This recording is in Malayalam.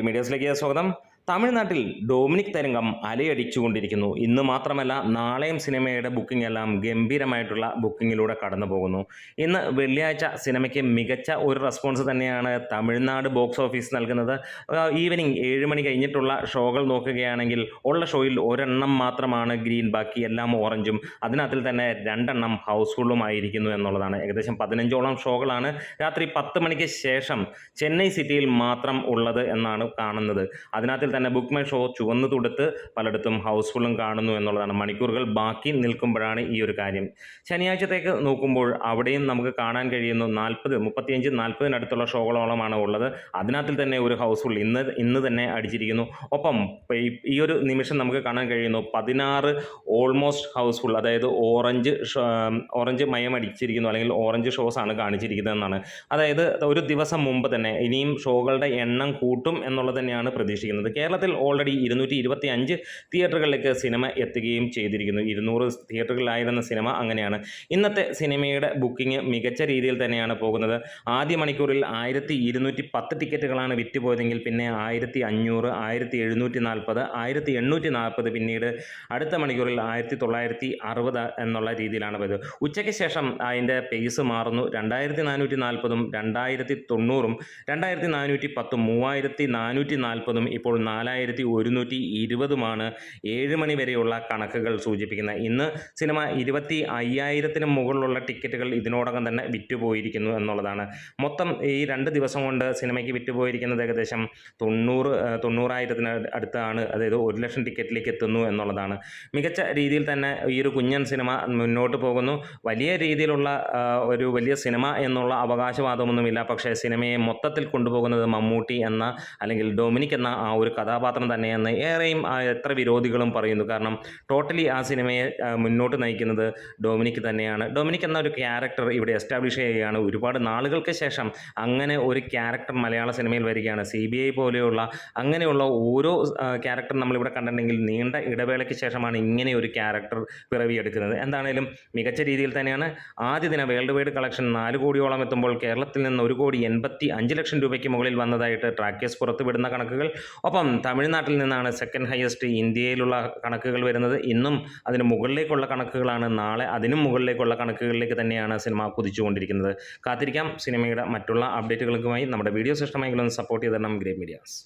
മീഡിയസിലേക്ക് സ്വാഗതം. തമിഴ്നാട്ടിൽ ഡൊമിനിക് തരംഗം അലയടിച്ചുകൊണ്ടിരിക്കുന്നു. ഇന്ന് മാത്രമല്ല നാളെയും സിനിമയുടെ ബുക്കിംഗ് എല്ലാം ഗംഭീരമായിട്ടുള്ള ബുക്കിങ്ങിലൂടെ കടന്നു പോകുന്നു. ഇന്ന് വെള്ളിയാഴ്ച സിനിമയ്ക്ക് മികച്ച ഒരു റെസ്പോൺസ് തന്നെയാണ് തമിഴ്നാട് ബോക്സ് ഓഫീസ് നൽകുന്നത്. ഈവനിങ് 7 മണി കഴിഞ്ഞിട്ടുള്ള ഷോകൾ നോക്കുകയാണെങ്കിൽ ഉള്ള ഷോയിൽ ഒരെണ്ണം മാത്രമാണ് ഗ്രീൻ, ബാക്കി എല്ലാം ഓറഞ്ചും. അതിനകത്തിൽ തന്നെ 2 എണ്ണം ഹൗസ്ഫുള്ളുമായിരിക്കുന്നു എന്നുള്ളതാണ്. ഏകദേശം 15ഓളം ഷോകളാണ് രാത്രി 10 മണിക്ക് ശേഷം ചെന്നൈ സിറ്റിയിൽ മാത്രം ഉള്ളത് എന്നാണ് കാണുന്നത്. അതിനകത്തിൽ തന്നെ ബുക്ക് മൈ ഷോ ചുവന്നു തുടുത്ത് പലയിടത്തും ഹൗസ്ഫുള്ളും കാണുന്നു എന്നുള്ളതാണ്. മണിക്കൂറുകൾ ബാക്കി നിൽക്കുമ്പോഴാണ് ഈ ഒരു കാര്യം. ശനിയാഴ്ചത്തേക്ക് നോക്കുമ്പോൾ അവിടെയും നമുക്ക് കാണാൻ കഴിയുന്നു 35-40 ഷോകളോളമാണ് ഉള്ളത്. അതിനകത്തിൽ തന്നെ ഒരു ഹൗസ്ഫുൾ ഇന്ന് തന്നെ അടിച്ചിരിക്കുന്നു. ഒപ്പം ഈ ഒരു നിമിഷം നമുക്ക് കാണാൻ കഴിയുന്നു 16 ഓൾമോസ്റ്റ് ഹൗസ്ഫുൾ, അതായത് ഓറഞ്ച് മയം അടിച്ചിരിക്കുന്നു, അല്ലെങ്കിൽ ഓറഞ്ച് ഷോസ് ആണ് കാണിച്ചിരിക്കുന്നത് എന്നാണ്. അതായത് ഒരു ദിവസം മുമ്പ് തന്നെ ഇനിയും ഷോകളുടെ എണ്ണം കൂട്ടും എന്നുള്ളത് തന്നെയാണ് പ്രതീക്ഷിക്കുന്നത്. കേരളത്തിൽ ഓൾറെഡി 225 തിയേറ്ററുകളിലേക്ക് സിനിമ എത്തുകയും ചെയ്തിരിക്കുന്നു. 200 തിയേറ്ററുകളിലായിരുന്ന സിനിമ അങ്ങനെയാണ്. ഇന്നത്തെ സിനിമയുടെ ബുക്കിംഗ് മികച്ച രീതിയിൽ തന്നെയാണ് പോകുന്നത്. ആദ്യ മണിക്കൂറിൽ 1210 ടിക്കറ്റുകളാണ് വിറ്റുപോയതെങ്കിൽ പിന്നെ 1500, 1740, 1840, പിന്നീട് അടുത്ത മണിക്കൂറിൽ 1960 എന്നുള്ള രീതിയിലാണ് പോയത്. ഉച്ചയ്ക്ക് ശേഷം അതിൻ്റെ പേസ് മാറുന്നു. 2440, 2090, 2410, 3440, ഇപ്പോൾ 4120 7 മണി വരെയുള്ള കണക്കുകൾ സൂചിപ്പിക്കുന്നത്. ഇന്ന് സിനിമ 25,000 മുകളിലുള്ള ടിക്കറ്റുകൾ ഇതിനോടകം തന്നെ വിറ്റുപോയിരിക്കുന്നു എന്നുള്ളതാണ്. മൊത്തം ഈ 2 ദിവസം കൊണ്ട് സിനിമയ്ക്ക് വിറ്റുപോയിരിക്കുന്നത് ഏകദേശം 90,000 അടുത്താണ്. അതായത് 1,00,000 ടിക്കറ്റിലേക്ക് എത്തുന്നു എന്നുള്ളതാണ്. മികച്ച രീതിയിൽ തന്നെ ഈ ഒരു കുഞ്ഞൻ സിനിമ മുന്നോട്ട് പോകുന്നു. വലിയ രീതിയിലുള്ള ഒരു വലിയ സിനിമ എന്നുള്ള അവകാശവാദമൊന്നുമില്ല. പക്ഷേ സിനിമയെ മൊത്തത്തിൽ കൊണ്ടുപോകുന്നത് മമ്മൂട്ടി എന്ന, അല്ലെങ്കിൽ ഡൊമിനിക് എന്ന ആ ഒരു കഥാപാത്രം തന്നെയെന്ന് ഏറെയും എത്ര വിരോധികളും പറയുന്നു. കാരണം ടോട്ടലി ആ സിനിമയെ മുന്നോട്ട് നയിക്കുന്നത് ഡൊമിനിക് തന്നെയാണ്. ഡൊമിനിക് എന്ന ഒരു ക്യാരക്ടർ ഇവിടെ എസ്റ്റാബ്ലിഷ് ചെയ്യുകയാണ്. ഒരുപാട് നാളുകൾക്ക് ശേഷം അങ്ങനെ ഒരു ക്യാരക്ടർ മലയാള സിനിമയിൽ വരികയാണ്. CBI പോലെയുള്ള അങ്ങനെയുള്ള ഓരോ ക്യാരക്ടർ നമ്മളിവിടെ കണ്ടിട്ടുണ്ടെങ്കിൽ നീണ്ട ഇടവേളയ്ക്ക് ശേഷമാണ് ഇങ്ങനെ ഒരു ക്യാരക്ടർ പിറവിയെടുക്കുന്നത്. എന്താണേലും മികച്ച രീതിയിൽ തന്നെയാണ്. ആദ്യ ദിന വേൾഡ് വൈഡ് കളക്ഷൻ 4 കോടിയോളം എത്തുമ്പോൾ കേരളത്തിൽ നിന്ന് 1,85,00,000 രൂപയ്ക്ക് മുകളിൽ വന്നതായിട്ട് ട്രാക്കേഴ്സ് പുറത്തുവിടുന്ന കണക്കുകൾ. ഒപ്പം തമിഴ്നാട്ടിൽ നിന്നാണ് സെക്കൻഡ് ഹയസ്റ്റ് ഇന്ത്യയിലുള്ള കണക്കുകൾ വരുന്നത്. ഇന്നും അതിന് മുകളിലേക്കുള്ള കണക്കുകളാണ്. നാളെ അതിനും മുകളിലേക്കുള്ള കണക്കുകളിലേക്ക് തന്നെയാണ് സിനിമ കുതിച്ചുകൊണ്ടിരിക്കുന്നത്. കാത്തിരിക്കാം സിനിമയുടെ മറ്റുള്ള അപ്ഡേറ്റുകൾക്കുമായി. നമ്മുടെ വീഡിയോസ് ഇഷ്ടമായെങ്കിലും സപ്പോർട്ട് ചെയ്തിടണം ഗ്രേ മീഡിയാസ്.